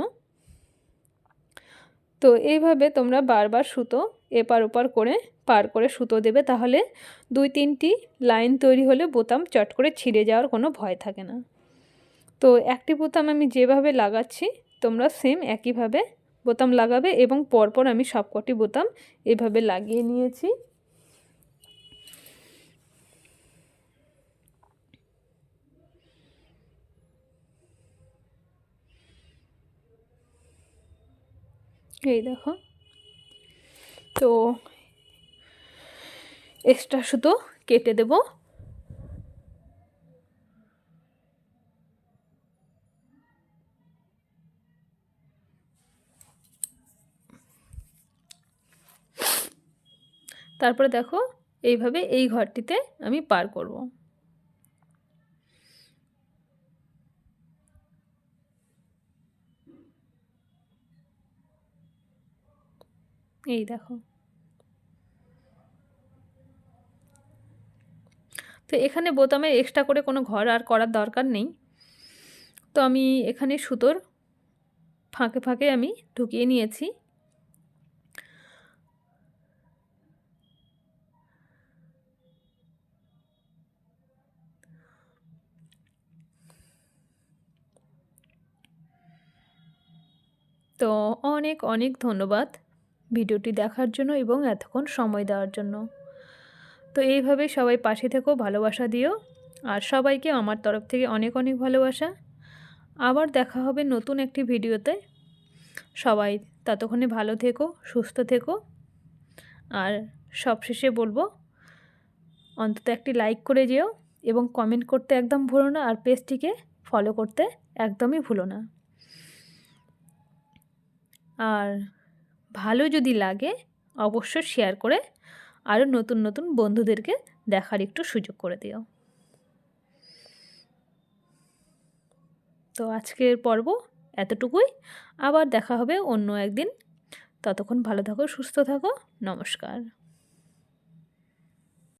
তো এইভাবে তোমরা বারবার সুতো এপার ওপার করে পার করে সুতো দেবে, তাহলে 2-3টি লাইন তৈরি হলে বোতাম চট করে ছিঁড়ে যাওয়ার কোনো ভয় থাকে না। তো একটি বোতাম আমি যেভাবে লাগাচ্ছি, তোমরা সেম একইভাবে বোতাম লাগাবে, এবং পরপর আমি সবকটি বোতাম এভাবে লাগিয়ে নিয়েছি। এই দেখো, তো এক্সট্রা সুতো কেটে দেব। তারপরে দেখো, এইভাবে এই ঘরটিতে আমি পার করব। এই দেখো, তো এখানে বোতামের এক্সট্রা করে কোনো ঘর আর করার দরকার নেই। তো আমি এখানে সুতোর ফাঁকে ফাঁকে আমি ঢুকিয়ে নিয়েছি। তো অনেক অনেক ধন্যবাদ ভিডিওটি দেখার জন্য এবং এতক্ষণ সময় দেওয়ার জন্য। তো এইভাবে সবাই পাশে থেকো, ভালোবাসা দিও, আর সবাইকে আমার তরফ থেকে অনেক অনেক ভালোবাসা। আবার দেখা হবে নতুন একটি ভিডিওতে। সবাই ততক্ষণে ভালো থেকো, সুস্থ থেকো। আর সবশেষে বলবো, অন্তত একটি লাইক করে যেও এবং কমেন্ট করতে একদম ভুলো না, আর পেজটিকে ফলো করতে একদমই ভুলো না। আর ভালো যদি লাগে অবশ্যই শেয়ার করে আরও নতুন নতুন বন্ধুদেরকে দেখার একটু সুযোগ করে দিও। তো আজকের পর্ব এতটুকুই, আবার দেখা হবে অন্য একদিন। ততক্ষণ ভালো থাকো, সুস্থ থাকো, নমস্কার।